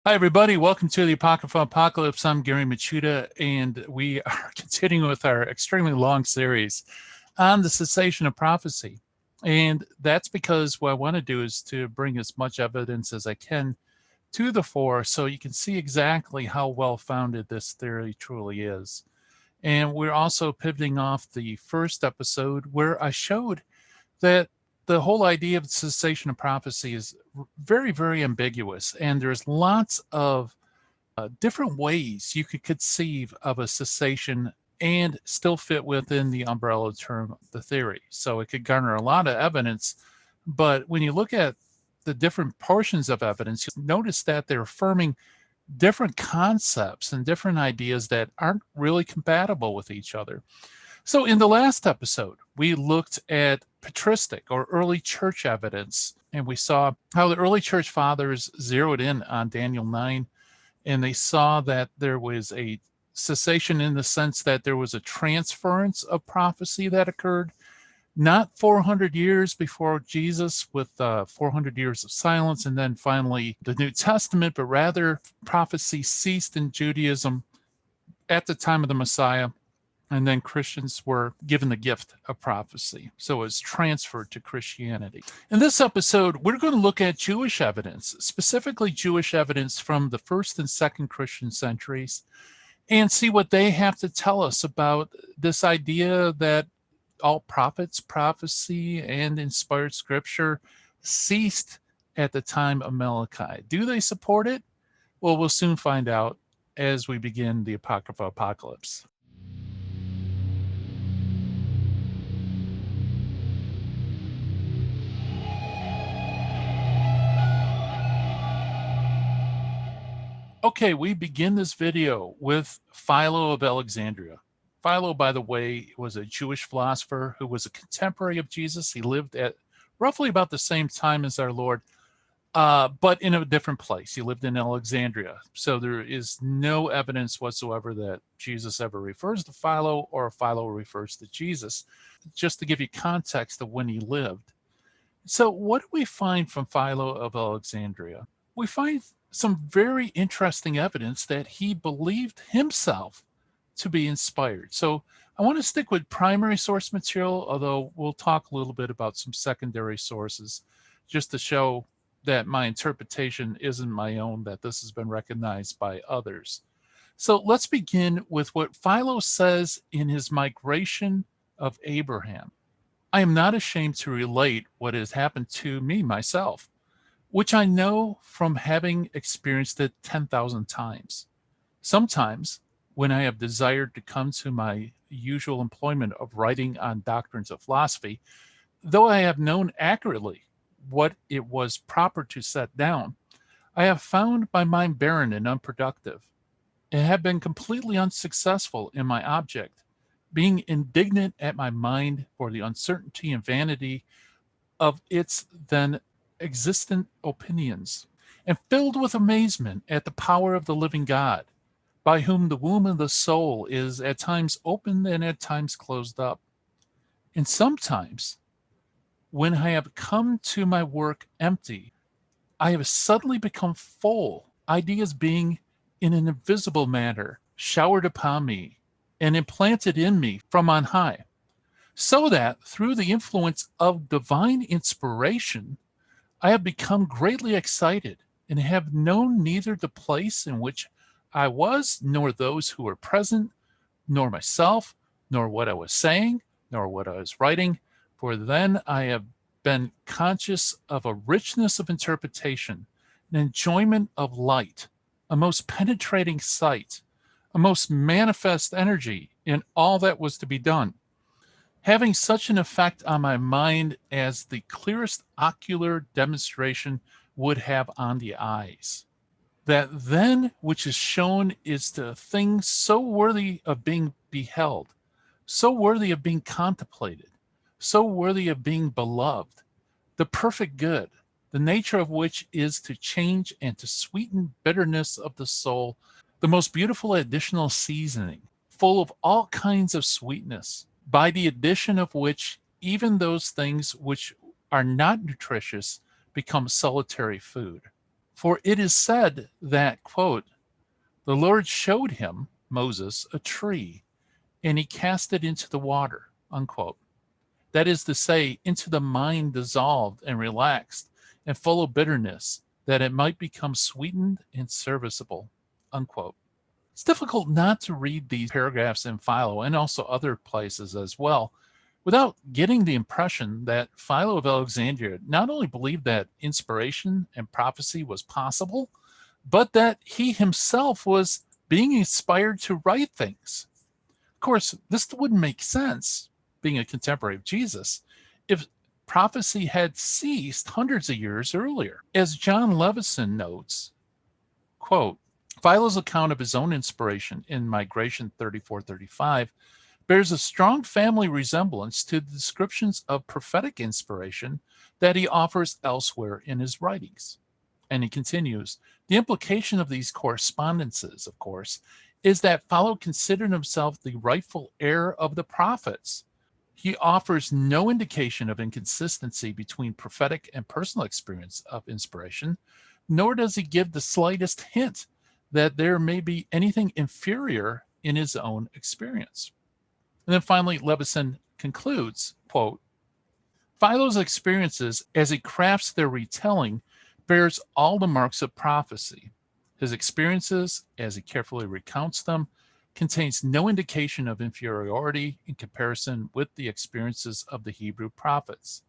Hi, everybody. Welcome to the Apocrypha Apocalypse. I'm Gary Machuda, and we are continuing with our extremely long series on the cessation of prophecy. And that's because what I want to do is to bring as much evidence as I can to the fore so you can see exactly how well-founded this theory truly is. And we're also pivoting off the first episode where I showed that the whole idea of cessation of prophecy is very, very ambiguous. And there's lots of different ways you could conceive of a cessation and still fit within the umbrella term of the theory. So it could garner a lot of evidence. But when you look at the different portions of evidence, you notice that they're affirming different concepts and different ideas that aren't really compatible with each other. So in the last episode, we looked at patristic or early church evidence, and we saw how the early church fathers zeroed in on Daniel 9, and they saw that there was a cessation in the sense that there was a transference of prophecy that occurred, not 400 years before Jesus with 400 years of silence, and then finally the New Testament, but rather prophecy ceased in Judaism at the time of the Messiah. And then Christians were given the gift of prophecy. So it was transferred to Christianity. In this episode, we're going to look at Jewish evidence, specifically Jewish evidence from the first and second Christian centuries, and see what they have to tell us about this idea that all prophets, prophecy, and inspired scripture ceased at the time of Malachi. Do they support it? Well, we'll soon find out as we begin the Apocrypha Apocalypse. Okay, we begin this video with Philo of Alexandria. Philo, by the way, was a Jewish philosopher who was a contemporary of Jesus. He lived at roughly about the same time as our Lord, but in a different place. He lived in Alexandria. So there is no evidence whatsoever that Jesus ever refers to Philo or Philo refers to Jesus, just to give you context of when he lived. So what do we find from Philo of Alexandria? We find some very interesting evidence that he believed himself to be inspired. So I want to stick with primary source material, although we'll talk a little bit about some secondary sources just to show that my interpretation isn't my own, that this has been recognized by others. So let's begin with what Philo says in his Migration of Abraham. I am not ashamed to relate what has happened to me myself, which I know from having experienced it 10,000 times. Sometimes, when I have desired to come to my usual employment of writing on doctrines of philosophy, though I have known accurately what it was proper to set down, I have found my mind barren and unproductive, and have been completely unsuccessful in my object, being indignant at my mind for the uncertainty and vanity of its then existent opinions, and filled with amazement at the power of the living God, by whom the womb of the soul is at times opened and at times closed up. And sometimes, when I have come to my work empty, I have suddenly become full, ideas being in an invisible manner showered upon me and implanted in me from on high, so that through the influence of divine inspiration, I have become greatly excited and have known neither the place in which I was, nor those who were present, nor myself, nor what I was saying, nor what I was writing. For then I have been conscious of a richness of interpretation, an enjoyment of light, a most penetrating sight, a most manifest energy in all that was to be done, having such an effect on my mind as the clearest ocular demonstration would have on the eyes. That then which is shown is the thing so worthy of being beheld, so worthy of being contemplated, so worthy of being beloved, the perfect good, the nature of which is to change and to sweeten bitterness of the soul, the most beautiful additional seasoning, full of all kinds of sweetness, by the addition of which even those things which are not nutritious become solitary food. For it is said that, quote, the Lord showed him, Moses, a tree, and he cast it into the water, unquote. That is to say, into the mind dissolved and relaxed and full of bitterness, that it might become sweetened and serviceable, unquote. It's difficult not to read these paragraphs in Philo and also other places as well without getting the impression that Philo of Alexandria not only believed that inspiration and prophecy was possible, but that he himself was being inspired to write things. Of course, this wouldn't make sense, being a contemporary of Jesus, if prophecy had ceased hundreds of years earlier. As John Levison notes, quote, Philo's account of his own inspiration in Migration 34-35 bears a strong family resemblance to the descriptions of prophetic inspiration that he offers elsewhere in his writings. And he continues, the implication of these correspondences, of course, is that Philo considered himself the rightful heir of the prophets. He offers no indication of inconsistency between prophetic and personal experience of inspiration, nor does he give the slightest hint that there may be anything inferior in his own experience. And then finally, Levison concludes, quote, Philo's experiences as he crafts their retelling bears all the marks of prophecy. His experiences, as he carefully recounts them, contains no indication of inferiority in comparison with the experiences of the Hebrew prophets.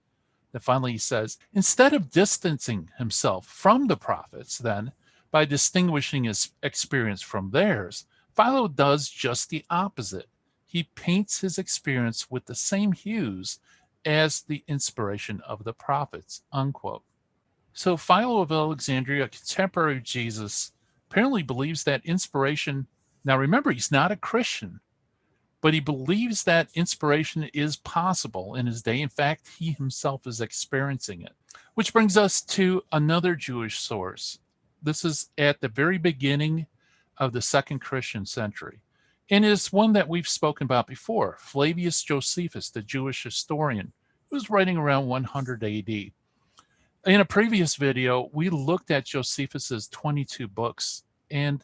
Then finally he says, instead of distancing himself from the prophets, then, by distinguishing his experience from theirs, Philo does just the opposite. He paints his experience with the same hues as the inspiration of the prophets, unquote. So Philo of Alexandria, a contemporary of Jesus, apparently believes that inspiration, now remember, he's not a Christian, but he believes that inspiration is possible in his day. In fact, he himself is experiencing it. Which brings us to another Jewish source. This is at the very beginning of the second Christian century, and is one that we've spoken about before, Flavius Josephus, the Jewish historian, who was writing around 100 AD. In a previous video, we looked at Josephus's 22 books, and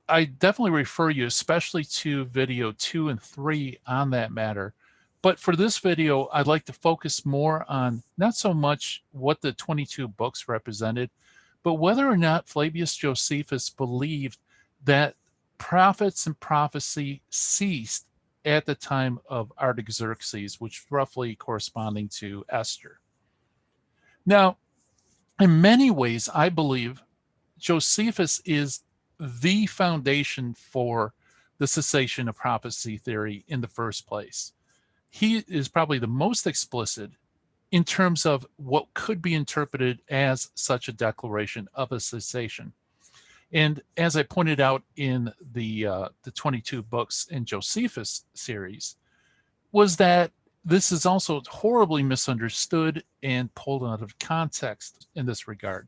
I definitely refer you especially to video 2 and 3 on that matter. But for this video, I'd like to focus more on not so much what the 22 books represented, but whether or not Flavius Josephus believed that prophets and prophecy ceased at the time of Artaxerxes, which roughly corresponding to Esther. Now, in many ways, I believe Josephus is the foundation for the cessation of prophecy theory in the first place. He is probably the most explicit in terms of what could be interpreted as such a declaration of a cessation. And as I pointed out in the 22 books in Josephus series, was that this is also horribly misunderstood and pulled out of context in this regard.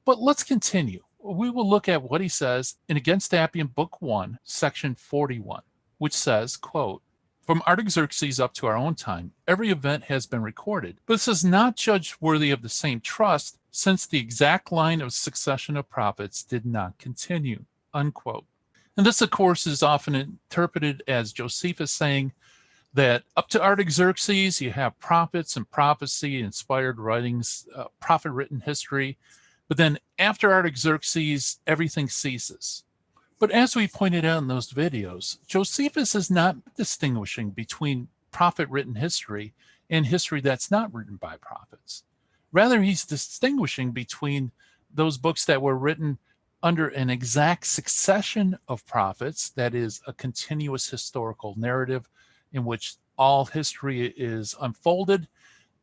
But let's continue. We will look at what he says in Against Appian, Book 1, Section 41, which says, quote, from Artaxerxes up to our own time, every event has been recorded, but this is not judged worthy of the same trust, since the exact line of succession of prophets did not continue, unquote. And this, of course, is often interpreted as Josephus saying that up to Artaxerxes, you have prophets and prophecy, inspired writings, prophet-written history, but then after Artaxerxes, everything ceases. But as we pointed out in those videos, Josephus is not distinguishing between prophet-written history and history that's not written by prophets. Rather, he's distinguishing between those books that were written under an exact succession of prophets, that is, a continuous historical narrative in which all history is unfolded,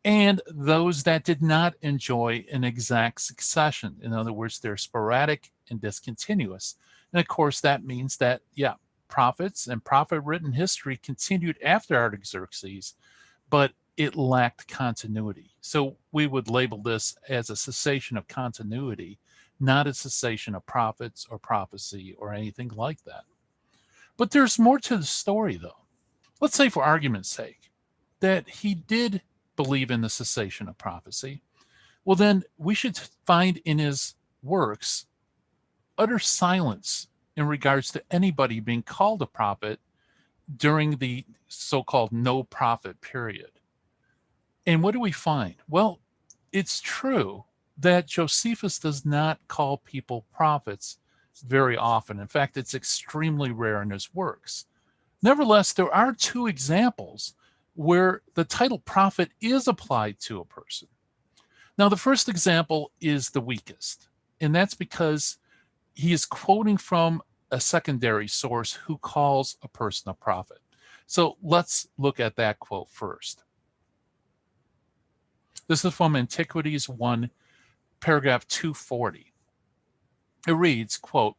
and those that did not enjoy an exact succession. In other words, they're sporadic and discontinuous. And of course, that means that, yeah, prophets and prophet-written history continued after Artaxerxes, but it lacked continuity. So we would label this as a cessation of continuity, not a cessation of prophets or prophecy or anything like that. But there's more to the story, though. Let's say, for argument's sake, that he did believe in the cessation of prophecy. Well, then we should find in his works, utter silence in regards to anybody being called a prophet during the so-called no prophet period. And what do we find? Well, it's true that Josephus does not call people prophets very often. In fact, it's extremely rare in his works. Nevertheless, there are two examples where the title prophet is applied to a person. Now, the first example is the weakest, and that's because he is quoting from a secondary source who calls a person a prophet. So let's look at that quote first. This is from Antiquities 1, paragraph 240. It reads, quote,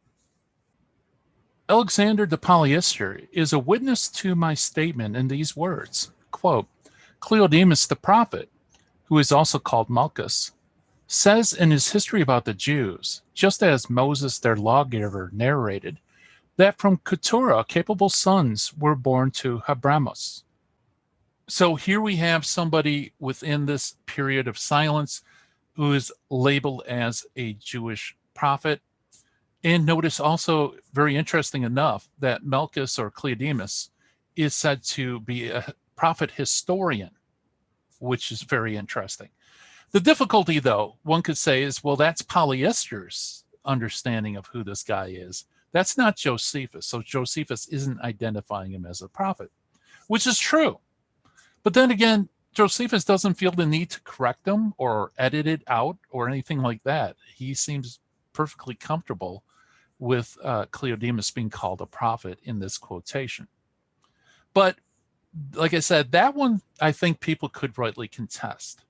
Alexander de Polyester is a witness to my statement in these words, quote, Cleodemus the prophet, who is also called Malchus, says in his history about the Jews, just as Moses their lawgiver narrated, that from Keturah capable sons were born to Abramos. So here we have somebody within this period of silence who is labeled as a Jewish prophet. And notice also, very interesting enough, that Malchus or Cleodemus is said to be a prophet historian, which is very interesting. The difficulty, though, one could say is, well, that's Polyester's understanding of who this guy is. That's not Josephus. So Josephus isn't identifying him as a prophet, which is true. But then again, Josephus doesn't feel the need to correct him or edit it out or anything like that. He seems perfectly comfortable with Cleodemus being called a prophet in this quotation. But like I said, that one I think people could rightly contest.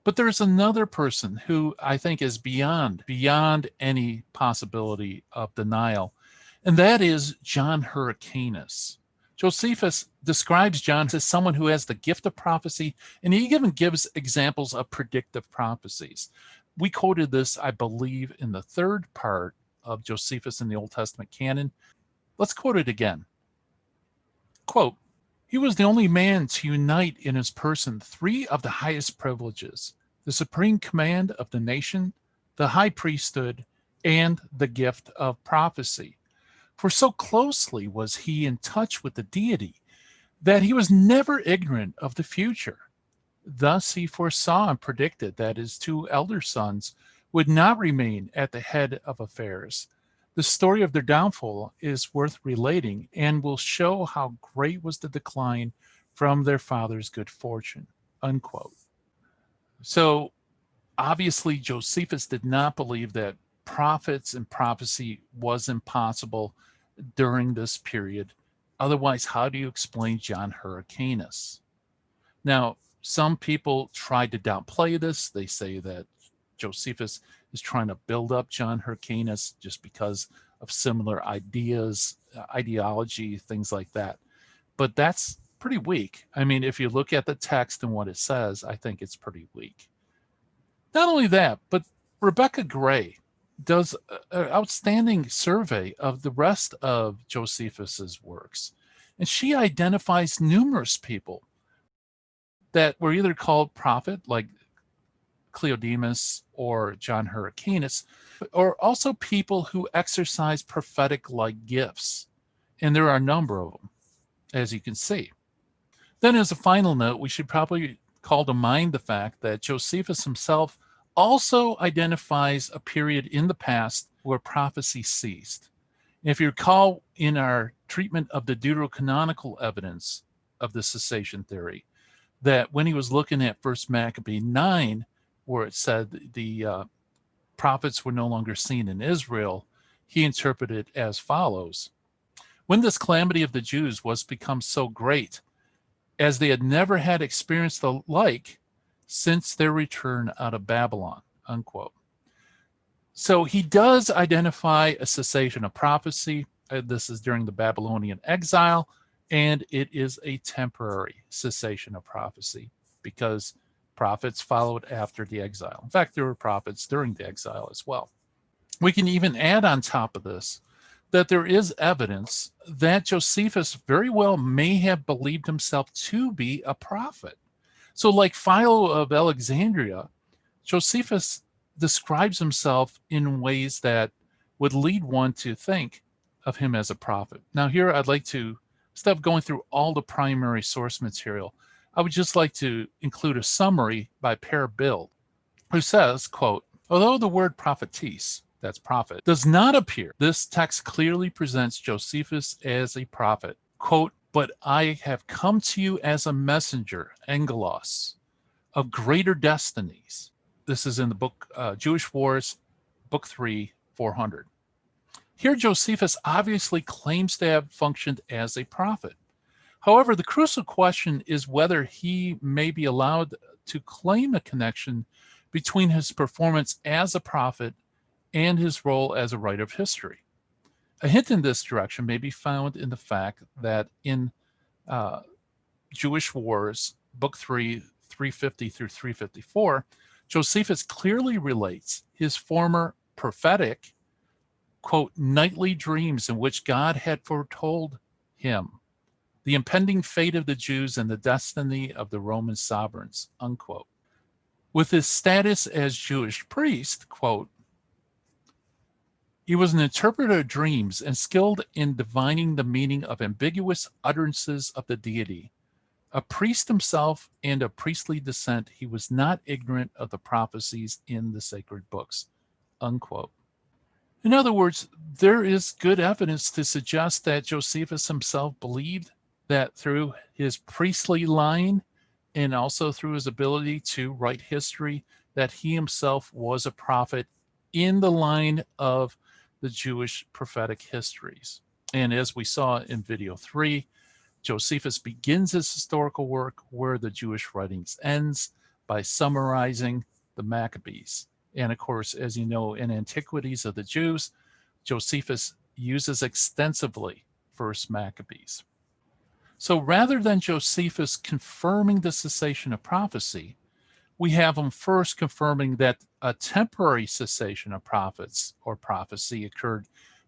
But there's another person who I think is beyond any possibility of denial, and that is John Hyrcanus. Josephus describes John as someone who has the gift of prophecy, and he even gives examples of predictive prophecies. We quoted this, I believe, in the third part of Josephus in the Old Testament canon. Let's quote it again. Quote, he was the only man to unite in his person three of the highest privileges, the supreme command of the nation, the high priesthood, and the gift of prophecy. For so closely was he in touch with the deity that he was never ignorant of the future. Thus he foresaw and predicted that his two elder sons would not remain at the head of affairs. The story of their downfall is worth relating and will show how great was the decline from their father's good fortune, unquote. So obviously Josephus did not believe that prophets and prophecy was impossible during this period. Otherwise, how do you explain John Hyrcanus? Now, some people tried to downplay this. They say that Josephus is trying to build up John Hyrcanus just because of similar ideas, ideology, things like that. But that's pretty weak. I mean, if you look at the text and what it says, I think it's pretty weak. Not only that, but Rebecca Gray does an outstanding survey of the rest of Josephus's works. And she identifies numerous people that were either called prophet, like Cleodemus or John Hyrcanus, or also people who exercise prophetic-like gifts. And there are a number of them, as you can see. Then as a final note, we should probably call to mind the fact that Josephus himself also identifies a period in the past where prophecy ceased. And if you recall in our treatment of the deuterocanonical evidence of the cessation theory, that when he was looking at 1 Maccabee 9, where it said the prophets were no longer seen in Israel, he interpreted it as follows. When this calamity of the Jews was become so great, as they had never had experienced the like since their return out of Babylon, unquote. So he does identify a cessation of prophecy. This is during the Babylonian exile, and it is a temporary cessation of prophecy because prophets followed after the exile. In fact, there were prophets during the exile as well. We can even add on top of this that there is evidence that Josephus very well may have believed himself to be a prophet. So like Philo of Alexandria, Josephus describes himself in ways that would lead one to think of him as a prophet. Now, here I'd like to, instead of going through all the primary source material, I would just like to include a summary by Per Bild, who says, quote, although the word prophetess, that's prophet, does not appear, this text clearly presents Josephus as a prophet. Quote, but I have come to you as a messenger, angelos, of greater destinies. This is in the book Jewish Wars, book 3, 400. Here, Josephus obviously claims to have functioned as a prophet. However, the crucial question is whether he may be allowed to claim a connection between his performance as a prophet and his role as a writer of history. A hint in this direction may be found in the fact that in Jewish Wars, book 3, 350 through 354, Josephus clearly relates his former prophetic, quote, nightly dreams in which God had foretold him the impending fate of the Jews and the destiny of the Roman sovereigns, unquote. With his status as Jewish priest, quote, he was an interpreter of dreams and skilled in divining the meaning of ambiguous utterances of the deity. A priest himself and of priestly descent, he was not ignorant of the prophecies in the sacred books, unquote. In other words, there is good evidence to suggest that Josephus himself believed that through his priestly line and also through his ability to write history, that he himself was a prophet in the line of the Jewish prophetic histories. And as we saw in video 3, Josephus begins his historical work where the Jewish writings ends by summarizing the Maccabees. And of course, as you know, in Antiquities of the Jews, Josephus uses extensively First Maccabees. So rather than Josephus confirming the cessation of prophecy, we have him first confirming that a temporary cessation of prophets or prophecy occurred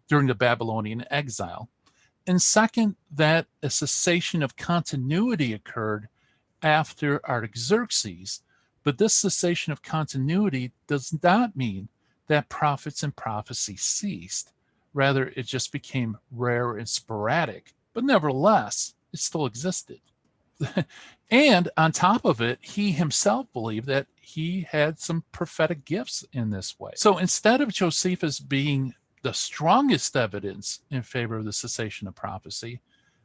during the Babylonian exile. And second, that a cessation of continuity occurred after Artaxerxes. But this cessation of continuity does not mean that prophets and prophecy ceased. Rather, it just became rare and sporadic. But nevertheless, it still existed. And on top of it, he himself believed that he had some prophetic gifts in this way. So instead of Josephus being the strongest evidence in favor of the cessation of prophecy,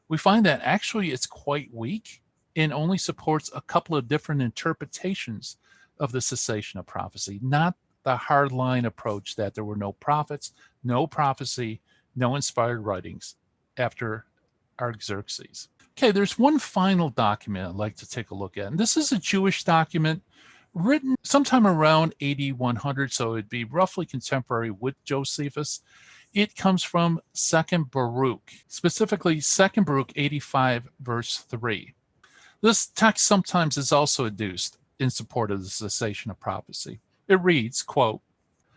we find that actually it's quite weak and only supports a couple of different interpretations of the cessation of prophecy, not the hardline approach that there were no prophets, no prophecy, no inspired writings after Artaxerxes. Okay, there's one final document I'd like to take a look at, and this is a Jewish document written sometime around AD 100, so it'd be roughly contemporary with Josephus. It comes from 2nd Baruch, specifically 2nd Baruch 85, verse 3. This text sometimes is also adduced in support of the cessation of prophecy. It reads, quote,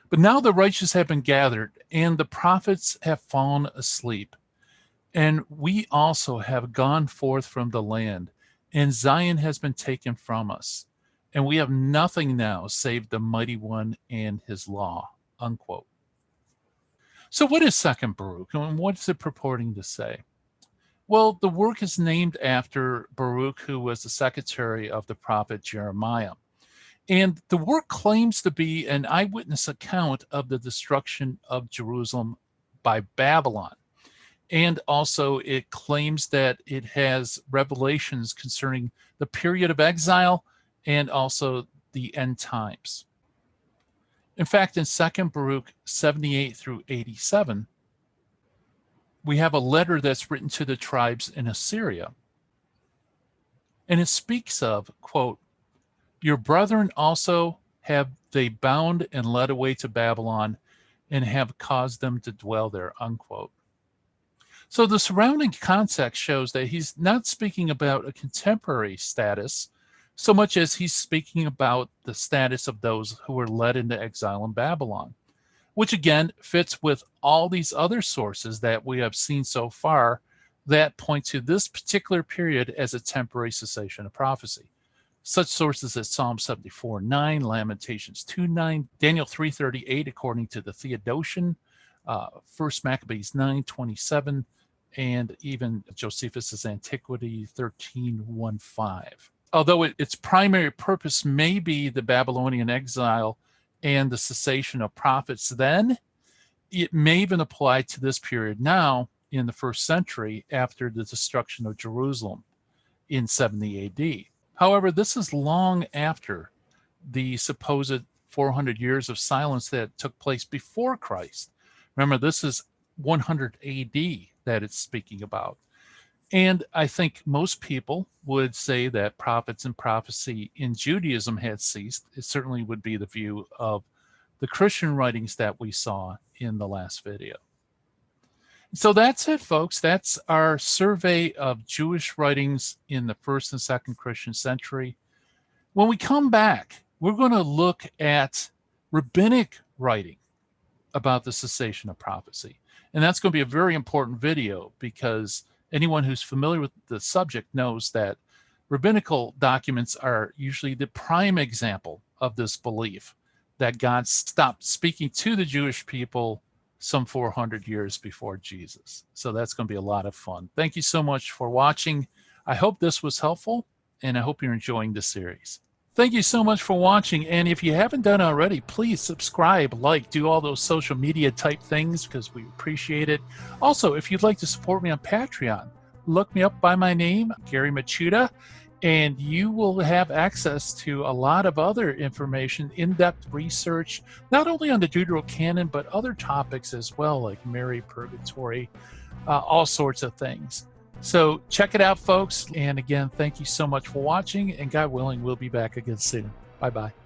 but now the righteous have been gathered, and the prophets have fallen asleep. And we also have gone forth from the land, and Zion has been taken from us. And we have nothing now save the mighty one and his law, unquote. So what is 2nd Baruch, and what is it purporting to say? Well, the work is named after Baruch, who was the secretary of the prophet Jeremiah. And the work claims to be an eyewitness account of the destruction of Jerusalem by Babylon. And also it claims that it has revelations concerning the period of exile and also the end times. In fact, in 2nd Baruch 78 through 87, we have a letter that's written to the tribes in Assyria. And it speaks of, quote, your brethren also have they bound and led away to Babylon and have caused them to dwell there, unquote. So the surrounding context shows that he's not speaking about a contemporary status so much as he's speaking about the status of those who were led into exile in Babylon, which again fits with all these other sources that we have seen so far that point to this particular period as a temporary cessation of prophecy. Such sources as Psalm 74:9, Lamentations 2:9, Daniel 3:38, according to the Theodotion, 1 Maccabees 9:27, and even Josephus's Antiquity 13:15. Although its primary purpose may be the Babylonian exile and the cessation of prophets then, it may even apply to this period now in the first century after the destruction of Jerusalem in 70 AD. However, this is long after the supposed 400 years of silence that took place before Christ. Remember, this is 100 AD that it's speaking about. And I think most people would say that prophets and prophecy in Judaism had ceased. It certainly would be the view of the Christian writings that we saw in the last video. So that's it, folks. That's our survey of Jewish writings in the first and second Christian century. When we come back, we're going to look at rabbinic writing about the cessation of prophecy. And that's going to be a very important video because anyone who's familiar with the subject knows that rabbinical documents are usually the prime example of this belief that God stopped speaking to the Jewish people some 400 years before Jesus. So that's going to be a lot of fun. Thank you so much for watching. I hope this was helpful, and I hope you're enjoying the series. Thank you so much for watching, and if you haven't done already, please subscribe, like, do all those social media type things because we appreciate it. Also, if you'd like to support me on Patreon, look me up by my name, Gary Machuda, and you will have access to a lot of other information, in-depth research, not only on the Deuterocanon, but other topics as well, like Mary, Purgatory, all sorts of things. So check it out, folks. And again, thank you so much for watching. And God willing, we'll be back again soon. Bye-bye.